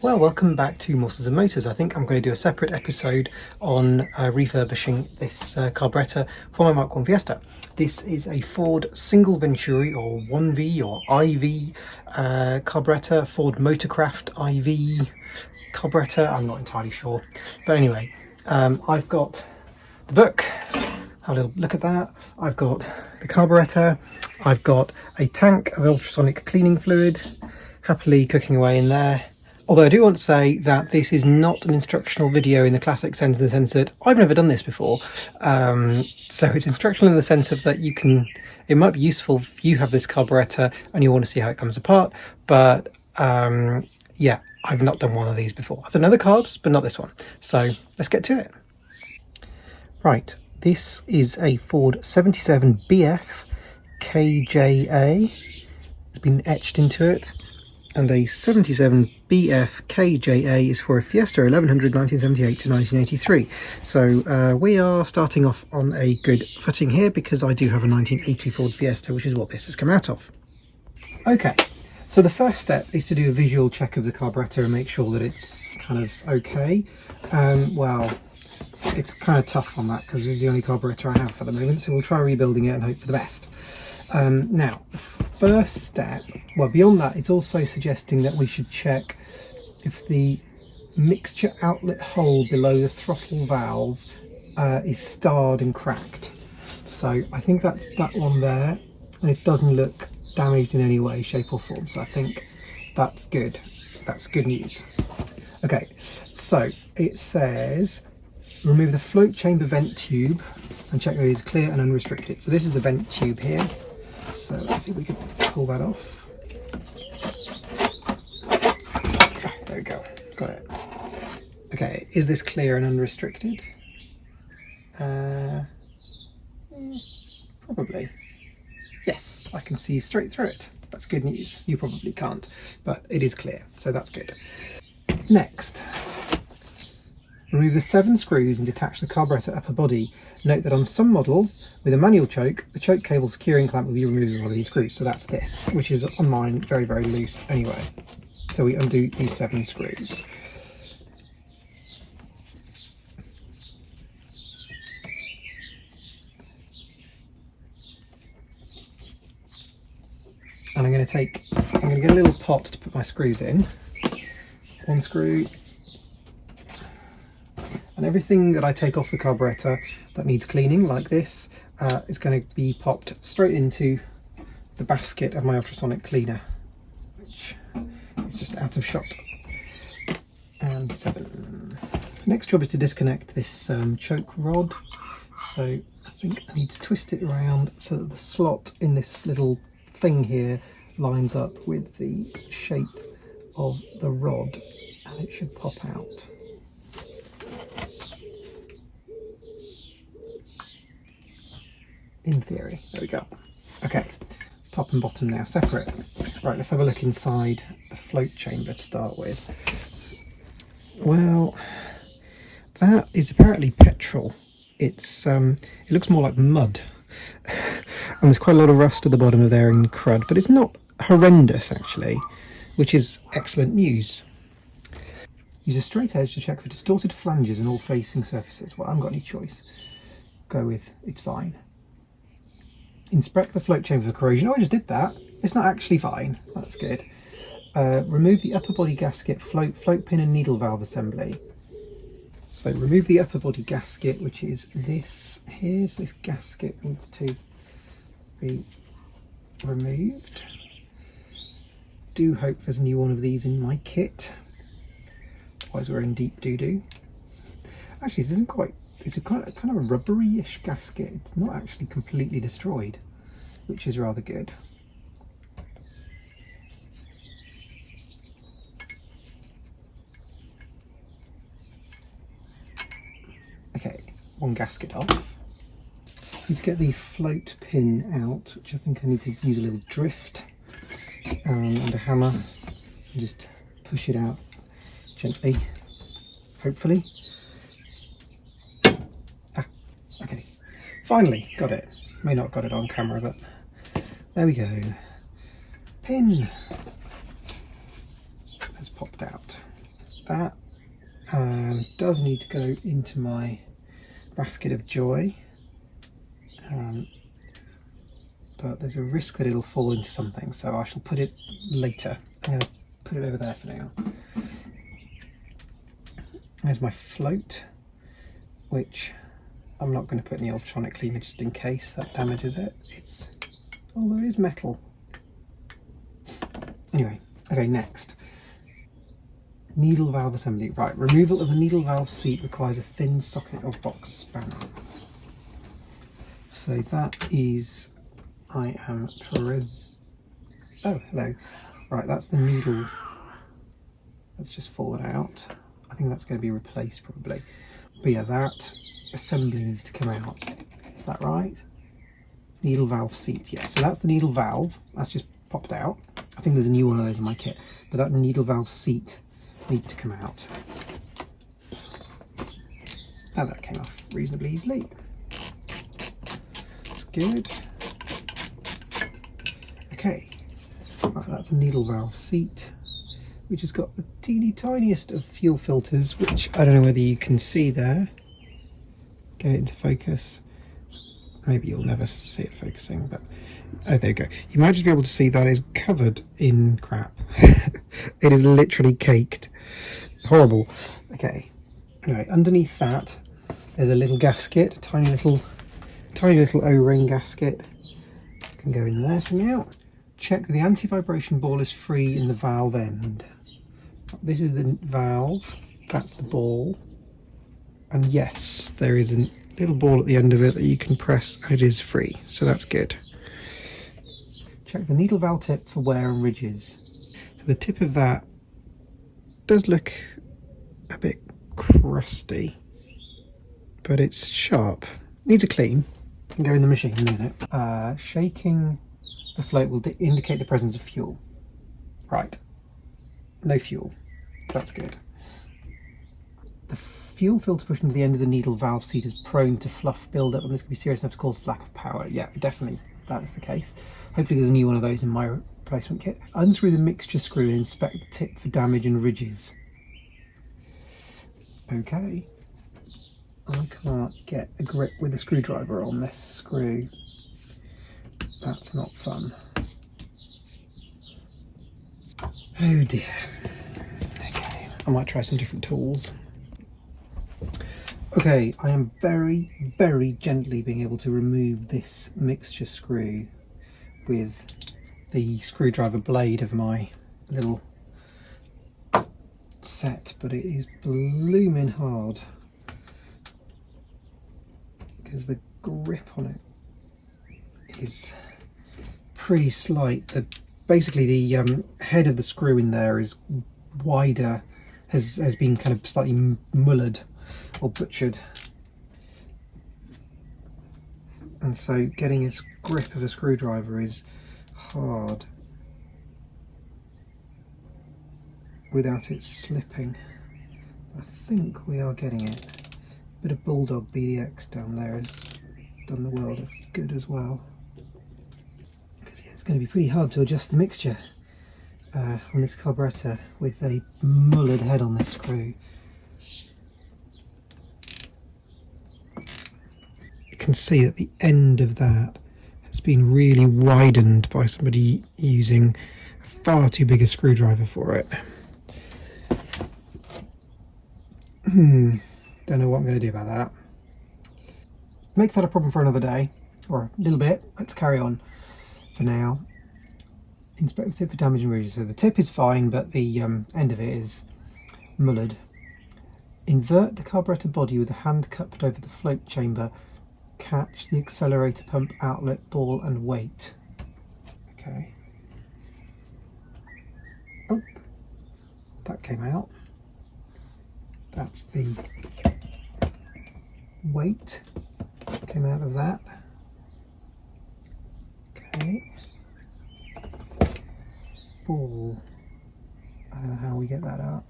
Well, welcome back to Muscles and Motors. I think I'm going to do a separate episode on refurbishing this carburettor for my Mk1 Fiesta. This is a Ford single Venturi or 1V or IV carburettor, Ford Motorcraft IV carburettor, I'm not entirely sure. But anyway, I've got the book, have a little look at that. I've got the carburettor, I've got a tank of ultrasonic cleaning fluid, happily cooking away in there. Although I do want to say that this is not an instructional video in the classic sense, in the sense that I've never done this before. So it's instructional in the sense of that it might be useful if you have this carburettor and you want to see how it comes apart. But yeah, I've not done one of these before. I've done other carbs, but not this one. So let's get to it. Right, this is a Ford 77 BF KJA. It's been etched into it. And a 77 BF KJA is for a Fiesta 1100 1978 to 1983. So we are starting off on a good footing here because I do have a 1980 Ford Fiesta, which is what this has come out of. Okay, so the first step is to do a visual check of the carburettor and make sure that it's kind of okay. Well, it's kind of tough on that because this is the only carburettor I have for the moment, so we'll try rebuilding it and hope for the best. Now, first step, well, beyond that, it's also suggesting that we should check if the mixture outlet hole below the throttle valve is starred and cracked. So I think that's that one there, and it doesn't look damaged in any way, shape or form. So I think that's good. That's good news. Okay, so it says remove the float chamber vent tube and check that it is clear and unrestricted. So this is the vent tube here. So let's see if we can pull that off. Oh, there we go, got it. Okay, is this clear and unrestricted? Probably. Yes, I can see straight through it. That's good news. You probably can't, but it is clear, so that's good. Next, remove the 7 screws and detach the carburettor upper body. Note that on some models with a manual choke, the choke cable securing clamp will be removed with one of these screws. So that's this, which is on mine very, very loose anyway. So we undo these 7 screws. And I'm going to get a little pot to put my screws in. 1 screw. And everything that I take off the carburettor that needs cleaning, like this, is going to be popped straight into the basket of my ultrasonic cleaner, which is just out of shot. And 7. Next job is to disconnect this choke rod. So I think I need to twist it around so that the slot in this little thing here lines up with the shape of the rod, and it should pop out. In theory. There we go. Okay, top and bottom now separate. Right, let's have a look inside the float chamber to start with. Well, that is apparently petrol. It's it looks more like mud. And there's quite a lot of rust at the bottom of there and crud, but it's not horrendous actually, which is excellent news. Use a straight edge to check for distorted flanges in all facing surfaces. Well, I haven't got any choice. Go with it's fine. Inspect the float chamber for corrosion. Oh, I just did that. It's not actually fine. That's good. Remove the upper body gasket, float pin and needle valve assembly. So remove the upper body gasket, which is this here. So this gasket needs to be removed. Do hope there's a new one of these in my kit. Otherwise we're in deep doo-doo. Actually, this isn't quite... It's a kind of rubbery-ish gasket. It's not actually completely destroyed, which is rather good. Okay, one gasket off. I need to get the float pin out, which I think I need to use a little drift and a hammer and just push it out gently, hopefully. Okay, finally got it. May not have got it on camera, but there we go. Pin has popped out. That does need to go into my basket of joy, but there's a risk that it'll fall into something, so I shall put it later. I'm going to put it over there for now. There's my float, which I'm not going to put in the ultrasonic cleaner just in case that damages it. Although it is metal. Anyway, okay, next. Needle valve assembly. Right, removal of the needle valve seat requires a thin socket or box spanner. So that is, oh, hello. Right, that's the needle. That's just fallen out. I think that's going to be replaced probably. But yeah, that assembly needs to come out. Is that right? Needle valve seat, yes. So that's the needle valve. That's just popped out. I think there's a new one of those in my kit. But that needle valve seat needs to come out. Now that came off reasonably easily. That's good. Okay. Right, that's a needle valve seat, which has got the teeny tiniest of fuel filters, which I don't know whether you can see there. Get it into focus. Maybe you'll never see it focusing, but oh, there you go. You might just be able to see that is covered in crap. It is literally caked. Horrible. Okay. Anyway, underneath that, there's a little gasket, a tiny little O-ring gasket. Can go in there for now. Check the anti-vibration ball is free in the valve end. This is the valve. That's the ball. And yes, there is a little ball at the end of it that you can press and it is free, so that's good. Check the needle valve tip for wear and ridges. So the tip of that does look a bit crusty, but it's sharp. Needs a clean. Can go in the machine in a minute. Shaking the float will indicate the presence of fuel. Right, no fuel. That's good. The fuel filter pushing to the end of the needle valve seat is prone to fluff build-up, and this can be serious enough to cause lack of power. Yeah, definitely, that is the case. Hopefully there's a new one of those in my replacement kit. Unscrew the mixture screw and inspect the tip for damage and ridges. Okay. I can't get a grip with a screwdriver on this screw. That's not fun. Oh dear. Okay, I might try some different tools. Okay, I am very, very gently being able to remove this mixture screw with the screwdriver blade of my little set, but it is blooming hard because the grip on it is pretty slight. Basically the head of the screw in there is wider, has been kind of slightly mullered or butchered, and so getting a grip of a screwdriver is hard without it slipping. I think we are getting it. Bit of Bulldog BDX down there has done the world of good as well, because yeah, it's going to be pretty hard to adjust the mixture on this carburettor with a mullered head on this screw. You can see that the end of that has been really widened by somebody using a far too big a screwdriver for it. Don't know what I'm going to do about that. Make that a problem for another day, or a little bit. Let's carry on for now. Inspect the tip for damage and ridges. So the tip is fine, but the end of it is mullered. Invert the carburettor body with a hand cupped over the float chamber. Catch the accelerator pump outlet ball and weight. Okay. Oh, that came out. That's the weight, came out of that. Okay. Ball. I don't know how we get that out.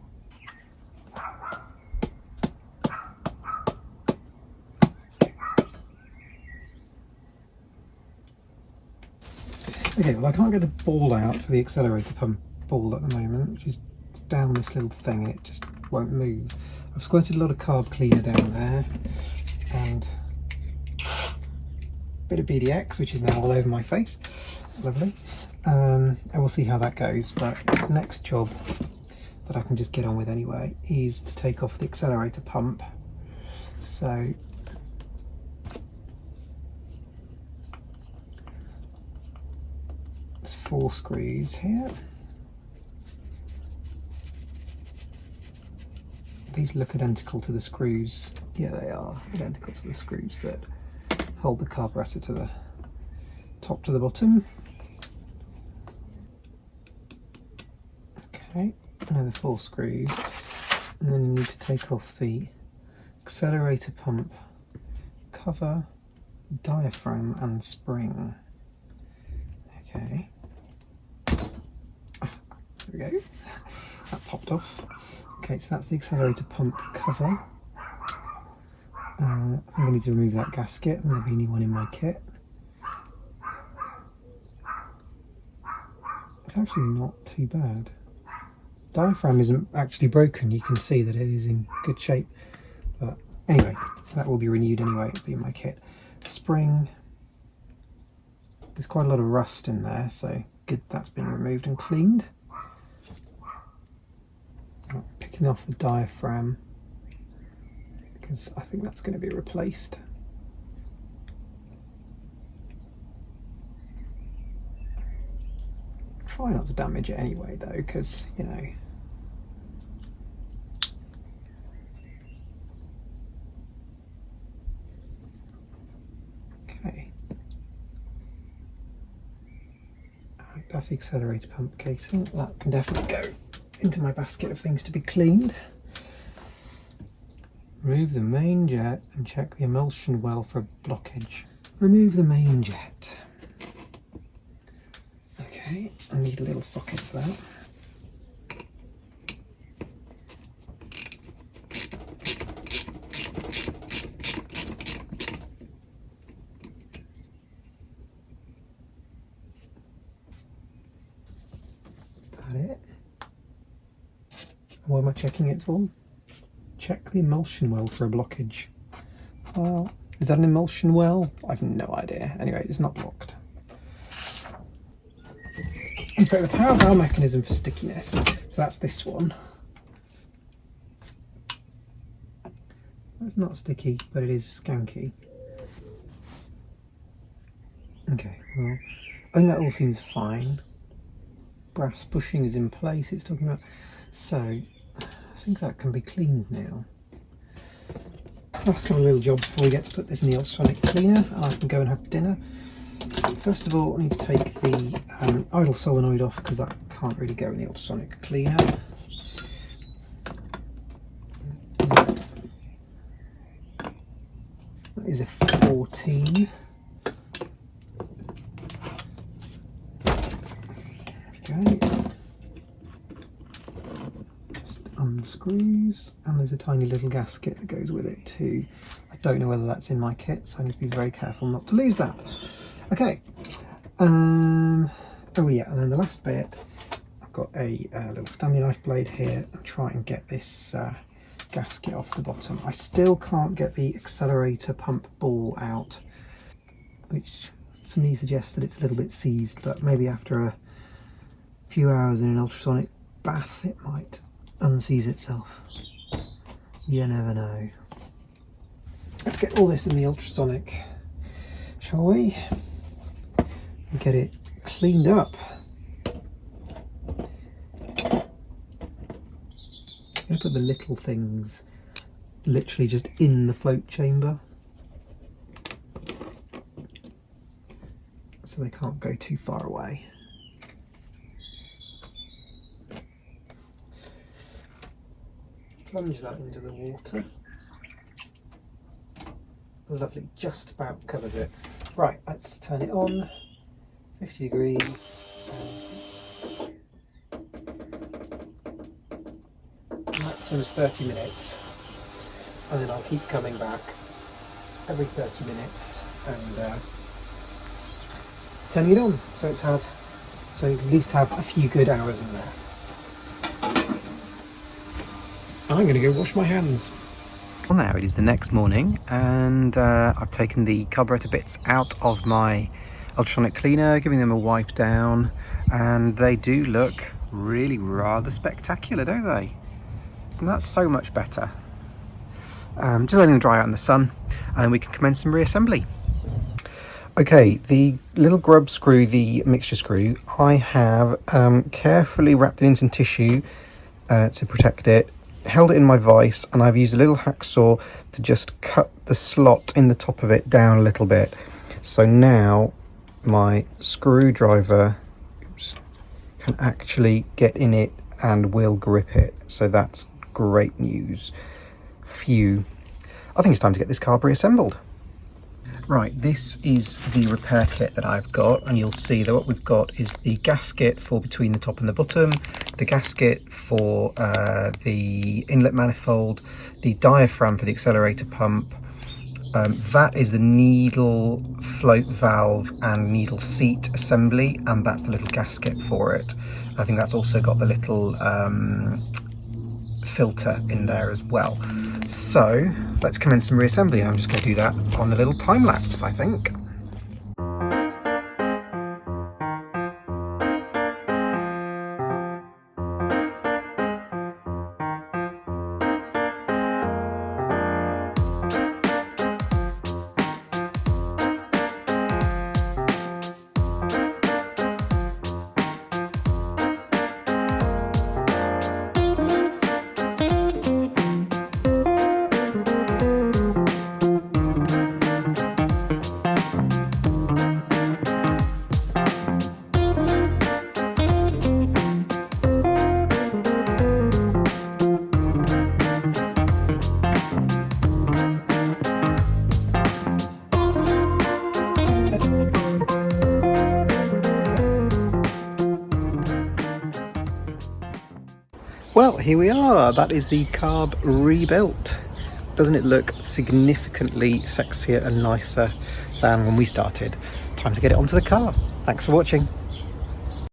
Okay, well I can't get the ball out for the accelerator pump ball at the moment, which is down this little thing, and it just won't move. I've squirted a lot of carb cleaner down there and a bit of BDX, which is now all over my face. Lovely. And we'll see how that goes, but next job that I can just get on with anyway is to take off the accelerator pump. So there's 4 screws here. These look identical to the screws. Yeah, they are identical to the screws that hold the carburettor to the top to the bottom. Okay, now the 4 screws, and then you need to take off the accelerator pump cover, diaphragm and spring. Okay, there we go, that popped off. Okay, so that's the accelerator pump cover. I think I need to remove that gasket, and there'll be a new one in my kit. It's actually not too bad. Diaphragm isn't actually broken, you can see that it is in good shape. But anyway, that will be renewed anyway, it'll be in my kit. Spring, there's quite a lot of rust in there, so good that's been removed and cleaned. I'm picking off the diaphragm because I think that's going to be replaced. Try not to damage it anyway though, because you know. Okay. That's the accelerator pump casing. That can definitely go into my basket of things to be cleaned. Remove the main jet and check the emulsion well for blockage. Remove the main jet. Okay, I need a little socket for that. Is that it? What am I checking it for? Check the emulsion well for a blockage. Well, is that an emulsion well? I have no idea. Anyway, it's not blocked. Inspect the power valve mechanism for stickiness. So that's this one. It's not sticky, but it is skanky. Okay, well, I think that all seems fine. Brass bushing is in place, it's talking about. So, I think that can be cleaned now. Last little job before we get to put this in the ultrasonic cleaner and I can go and have dinner. First of all, I need to take the idle solenoid off because that can't really go in the ultrasonic cleaner. That is a 14. Okay. Just unscrews, and there's a tiny little gasket that goes with it too. I don't know whether that's in my kit, so I need to be very careful not to lose that. Okay, oh yeah, and then the last bit, I've got a little Stanley knife blade here and try and get this gasket off the bottom. I still can't get the accelerator pump ball out, which to me suggests that it's a little bit seized, but maybe after a few hours in an ultrasonic bath it might unseize itself. You never know. Let's get all this in the ultrasonic, shall we? And get it cleaned up. I'm going to put the little things literally just in the float chamber so they can't go too far away. Plunge that into the water. Lovely, just about covers it. Right, let's turn it on. 50 degrees. Maximum is 30 minutes. And then I'll keep coming back every 30 minutes and turning it on. So it's had, so you can at least have a few good hours in there. I'm going to go wash my hands. Well, now it is the next morning, and I've taken the carburettor bits out of my ultrasonic cleaner, giving them a wipe down, and they do look really rather spectacular, don't they? So that's so much better. Just letting them dry out in the sun, and we can commence some reassembly. Okay, the little grub screw, the mixture screw, I have carefully wrapped it in some tissue to protect it, held it in my vise, and I've used a little hacksaw to just cut the slot in the top of it down a little bit. So now my screwdriver can actually get in it and will grip it. So that's great news. Phew. I think it's time to get this carb reassembled. Right, this is the repair kit that I've got, and you'll see that what we've got is the gasket for between the top and the bottom, the gasket for the inlet manifold, the diaphragm for the accelerator pump, that is the needle float valve and needle seat assembly, and that's the little gasket for it. I think that's also got the little filter in there as well. So let's commence some reassembly, and I'm just going to do that on a little time lapse, I think. Well, here we are. That is the carb rebuilt. Doesn't it look significantly sexier and nicer than when we started? Time to get it onto the car. Thanks for watching.